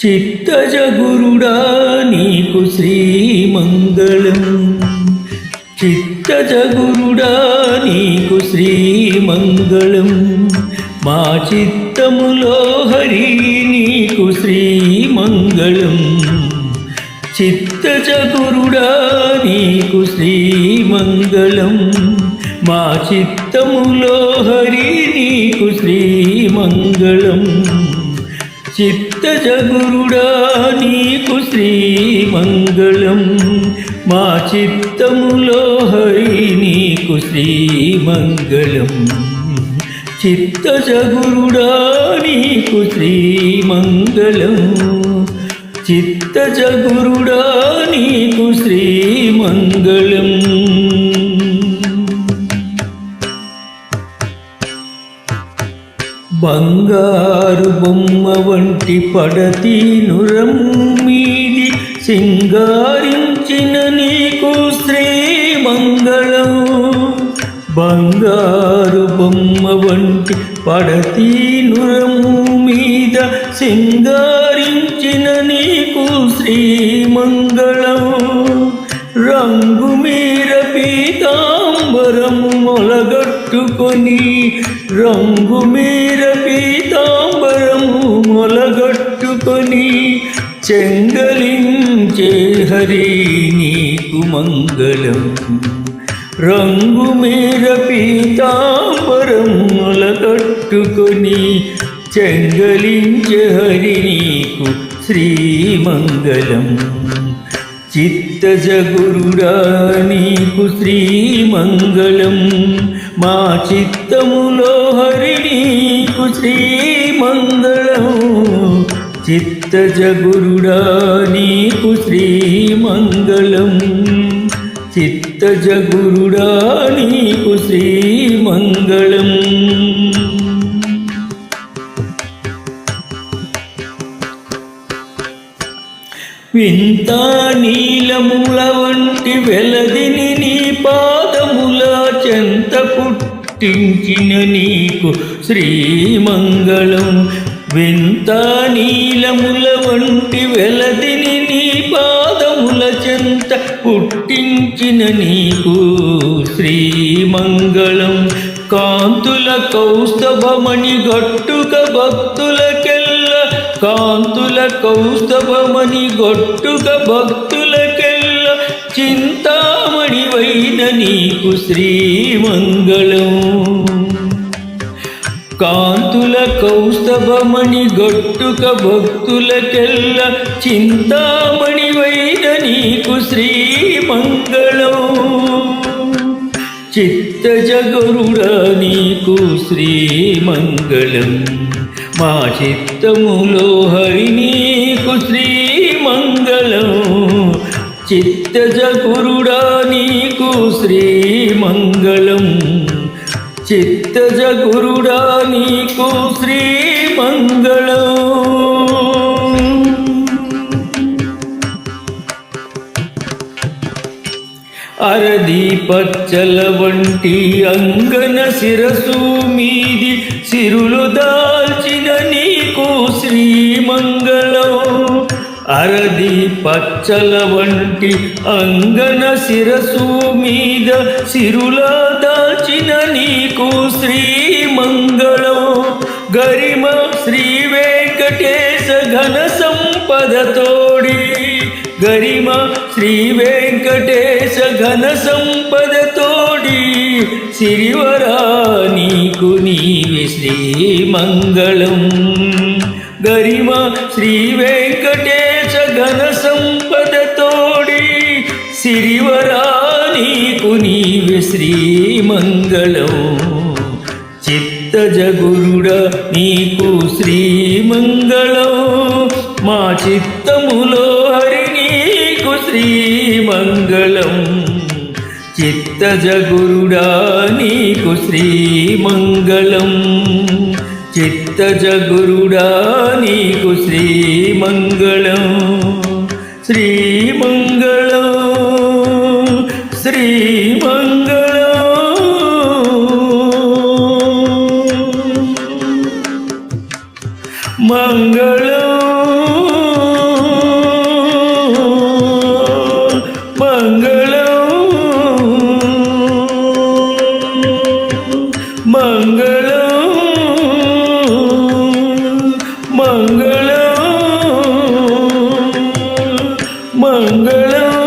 చిత్తజ గురుడా నీకు శ్రీమంగళం. చిత్తజ గురుడా నీకు శ్రీమంగళం. మా చిత్తములో హరి నీకు శ్రీమంగళం. చిత్తజ గురుడా నీకు శ్రీమంగళం. మా చిత్తములో హరి నీకు శ్రీమంగళం. చిత్తజ గురుడా నీకు శ్రీమంగళం. మా చిత్తములో హరి నీకు శ్రీమంగళం. చిత్తజ గురుడా నీకు శ్రీమంగళం. చిత్తజ గురుడా నీకు శ్రీమంగళం. బంగారు బొమ్మ వంటి పడతి నురము మీది సింగారించిన నీకు శ్రీమంగళం. బంగారు బొమ్మ వంటి పడతి నురము మీద సింగారించిన నీకు శ్రీమంగళం. రంగు మీర పీతాంబరము మొలగట్టుకొని, రంగు మీర పీతాంబరము మొలగట్టుకొని చెంగలించే హరి నీకు మంగళం. రంగు మీర పీతాంబరము మొలగట్టుకొని చెంగలించే హరి నీకు శ్రీమంగళం. చిత్తజ గురుడా నీకు శ్రీమంగళం. మా చిత్తములో హరి నీకు శ్రీమంగళం. చిత్తజ గురుడా నీకు శ్రీమంగళం. చిత్తజ గురుడా నీకు శ్రీమంగళం. వింత నీలముల వంటి వెలదిని నీ పాదముల చెంత పుట్టించిన నీకు శ్రీమంగళం. వింత నీలముల వంటి వెలదిని నీ పాదముల చెంత పుట్టించిన నీకు శ్రీమంగళం. కాంతుల కౌస్తభమణి గట్టుక భక్తులకెల్ల, కాంతుల కౌస్తభమణి గట్టుక భక్తులకెల్ల చింతామణి వైన నీకు శ్రీమంగళం. కాంతుల కౌస్తభమణి గట్టుక భక్తులకెల్ల చింతామణి వైన నీకు శ్రీమంగళం. చిత్తజ గురుడా నీకు శ్రీమంగళం. మా చిత్తములో హరి నీకు శ్రీమంగళం. చిత్తజ గురుడా నీకు శ్రీమంగళం. చిత్తజ గురుడా నీకు శ్రీమంగళం. అరది పచ్చల వంటి అంగన శిరసు మీది సిరులు దాల్చిన నీకు శ్రీమంగళం. అరది పచ్చల వంటి అంగన శిరసు మీద సిరుల దాల్చిన నీకు శ్రీమంగళం. గరిమ శ్రీ వెంకటేశ ఘన సంపద తోడి, గరిమ శ్రీ వెంకటేశ ఘన సంపద తోడి సిరివరా నీకు నీవే శ్రీమంగళం. గరిమ శ్రీ వెంకటేశ ఘన సంపద తోడి సిరివరా నీకు నీవే శ్రీమంగళం. చిత్తజ గురుడా నీకు శ్రీమంగళం. మా చిత్తములో హరి నీకు శ్రీమంగళం. చిత్తజ గురుడా నీకు శ్రీమంగళం. చిత్తజ గురుడా నీకు శ్రీమంగళం. శ్రీమంగళం. శ్రీమంగళం. మంగళం. మంగళం మంగళం మంగళం